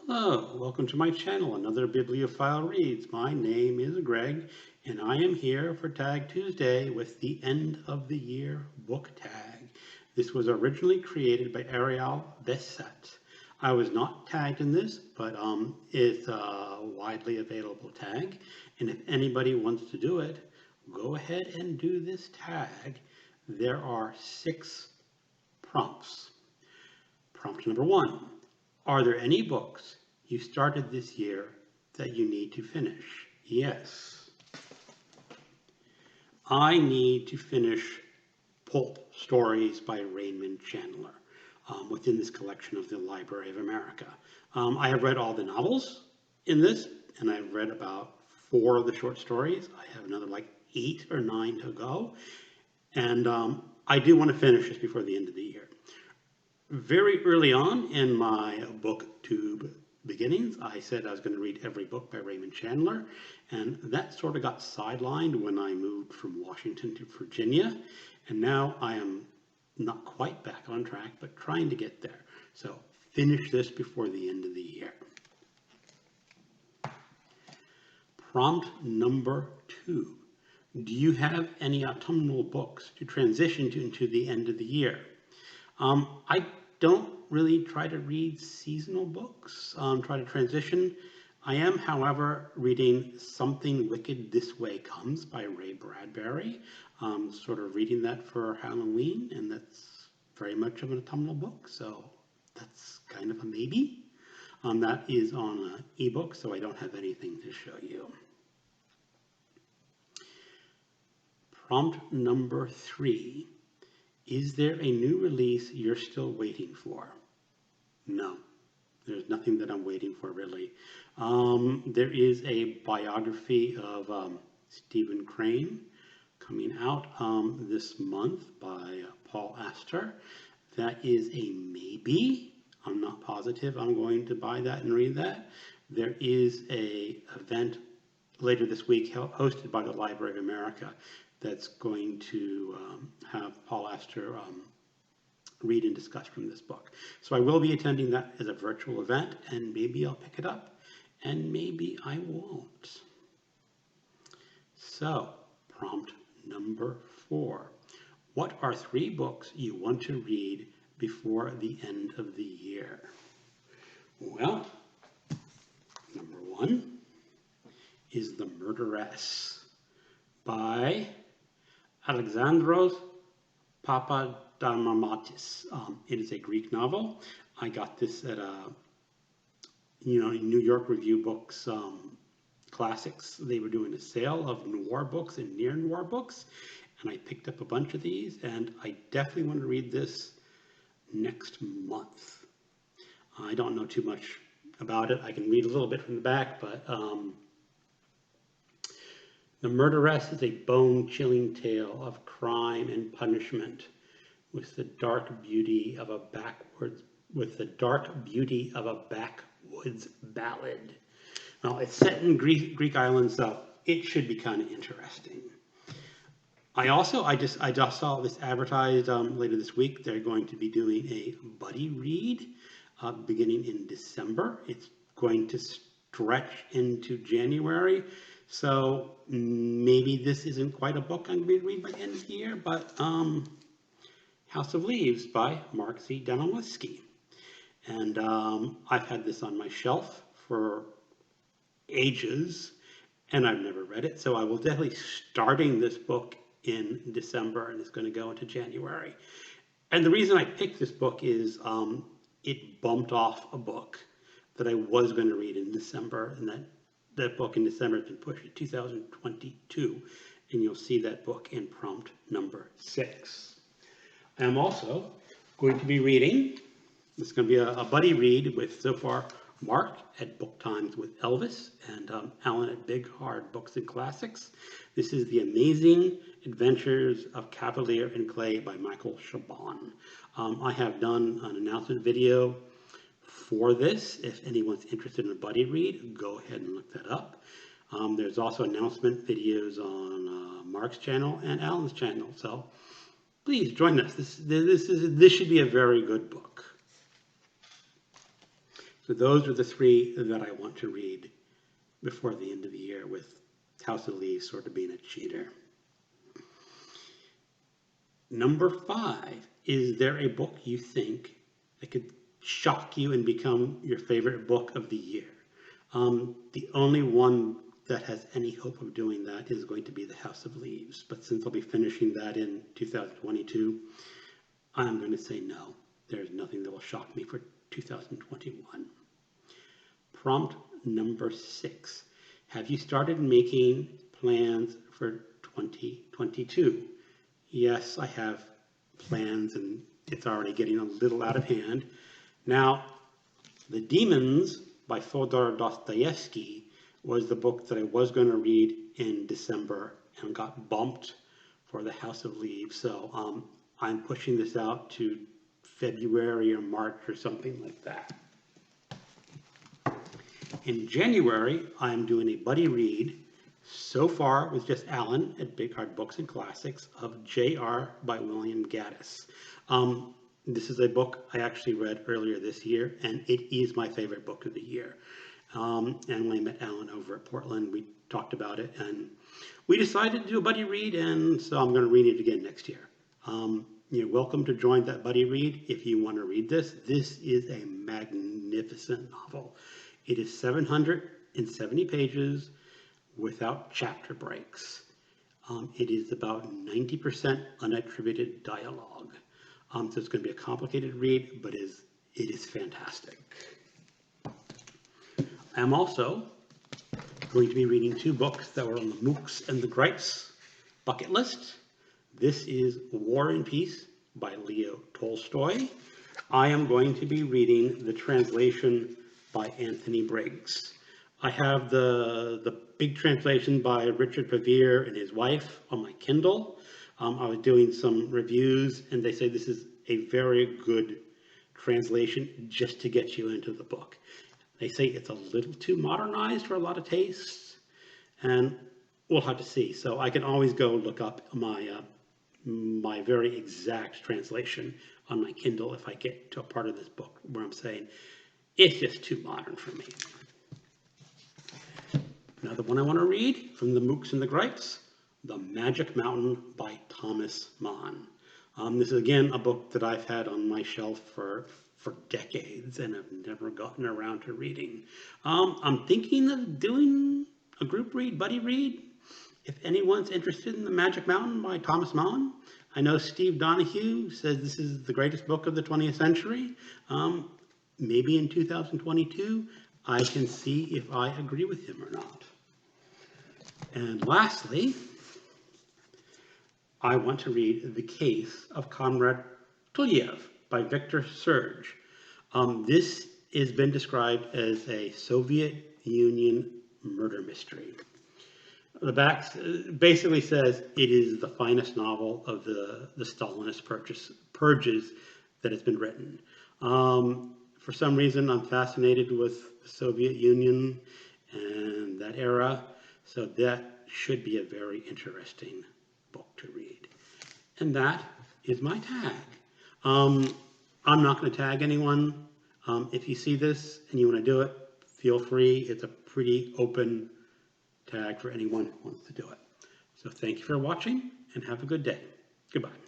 Hello, welcome to my channel, another Bibliophile Reads. My name is Greg, and I am here for Tag Tuesday with the end of the year book tag. This was originally created by Ariel Bissett. I was not tagged in this, but it's a widely available tag, and if anybody wants to do it, go ahead and do this tag. There are 6 prompts. Prompt number 1. Are there any books you started this year that you need to finish? Yes. I need to finish Pulp Stories by Raymond Chandler within this collection of the Library of America. I have read all the novels in this, and I've read about 4 of the short stories. I have another like 8 or 9 to go, and I do want to finish this before the end of the year. Very early on in my booktube beginnings, I said I was going to read every book by Raymond Chandler, and that sort of got sidelined when I moved from Washington to Virginia, and now I am not quite back on track, but trying to get there. So finish this before the end of the year. Prompt number 2. Do you have any autumnal books to transition to into the end of the year? I don't really try to read seasonal books, try to transition. I am, however, reading Something Wicked This Way Comes by Ray Bradbury. Sort of reading that for Halloween, and that's very much of an autumnal book, so that's kind of a maybe. That is on an ebook, so I don't have anything to show you. Prompt number 3. Is there a new release you're still waiting for? No, there's nothing that I'm waiting for, really. There is a biography of Stephen Crane coming out this month by Paul Auster. That is a maybe. I'm not positive I'm going to buy that and read that. There is an event later this week hosted by the Library of America that's going to have Paul Auster read and discuss from this book. So I will be attending that as a virtual event, and maybe I'll pick it up, and maybe I won't. So, prompt number 4. What are 3 books you want to read before the end of the year? Well, number 1 is The Murderess by Alexandros Papadamatis. It is a Greek novel. I got this at a New York Review Books Classics. They were doing a sale of noir books and near noir books, and I picked up a bunch of these, and I definitely want to read this next month. I don't know too much about it. I can read a little bit from the back, but The Murderess is a bone-chilling tale of crime and punishment with the dark beauty of a backwoods ballad. Well, it's set in Greek islands, so it should be kind of interesting. I just saw this advertised later this week. They're going to be doing a buddy read beginning in December. It's going to stretch into January. So maybe this isn't quite a book I'm going to read by the end of the year, but House of Leaves by Mark Z. Demillowski. And I've had this on my shelf for ages, and I've never read it. So I will definitely starting this book in December, and it's going to go into January. And the reason I picked this book is it bumped off a book that I was going to read in December, and that book in December has been pushed to 2022, and you'll see that book in prompt number 6. I'm also going to be reading, it's going to be a buddy read with, so far, Mark at Book Times with Elvis and Alan at Big Hard Books and Classics. This is The Amazing Adventures of Cavalier and Clay by Michael Chabon. I have done an announcement video for this. If anyone's interested in a buddy read, go ahead and look that up. There's also announcement videos on Mark's channel and Alan's channel, so please join us. This should be a very good book. So those are the three that I want to read before the end of the year, with House of Leaves sort of being a cheater. Number 5, is there a book you think that could shock you and become your favorite book of the year? The only one that has any hope of doing that is going to be The House of Leaves. But since I'll be finishing that in 2022, I'm going to say no. There's nothing that will shock me for 2021. Prompt number 6. Have you started making plans for 2022? Yes, I have plans, and it's already getting a little out of hand. Now, The Demons by Fyodor Dostoevsky was the book that I was going to read in December and got bumped for The House of Leaves. So I'm pushing this out to February or March or something like that. In January, I'm doing a buddy read, so far with just Alan at Big Hard Books and Classics, of J.R. by William Gaddis. This is a book I actually read earlier this year, and it is my favorite book of the year. And when I met Alan over at Portland, we talked about it, and we decided to do a buddy read, and so I'm going to read it again next year. You're welcome to join that buddy read if you want to read this. This is a magnificent novel. It is 770 pages without chapter breaks. It is about 90% unattributed dialogue. So it's going to be a complicated read, but it is fantastic. I'm also going to be reading 2 books that were on the Mooks and the Gripes bucket list. This is War and Peace by Leo Tolstoy. I am going to be reading the translation by Anthony Briggs. I have the big translation by Richard Pavere and his wife on my Kindle. I was doing some reviews, and they say this is a very good translation just to get you into the book. They say it's a little too modernized for a lot of tastes, and we'll have to see. So I can always go look up my very exact translation on my Kindle if I get to a part of this book where I'm saying it's just too modern for me. Another one I want to read from the Mooks and the Gripes, The Magic Mountain by Thomas Mann. This is, again, a book that I've had on my shelf for decades and have never gotten around to reading. I'm thinking of doing a group read, buddy read. If anyone's interested in The Magic Mountain by Thomas Mann, I know Steve Donahue says this is the greatest book of the 20th century. Maybe in 2022, I can see if I agree with him or not. And lastly, I want to read The Case of Comrade Tulyev by Victor Serge. This has been described as a Soviet Union murder mystery. The back basically says it is the finest novel of the Stalinist purges that has been written. For some reason, I'm fascinated with the Soviet Union and that era, so that should be a very interesting book to read. And that is my tag. I'm not going to tag anyone. If you see this and you want to do it, feel free. It's a pretty open tag for anyone who wants to do it. So thank you for watching, and have a good day. Goodbye.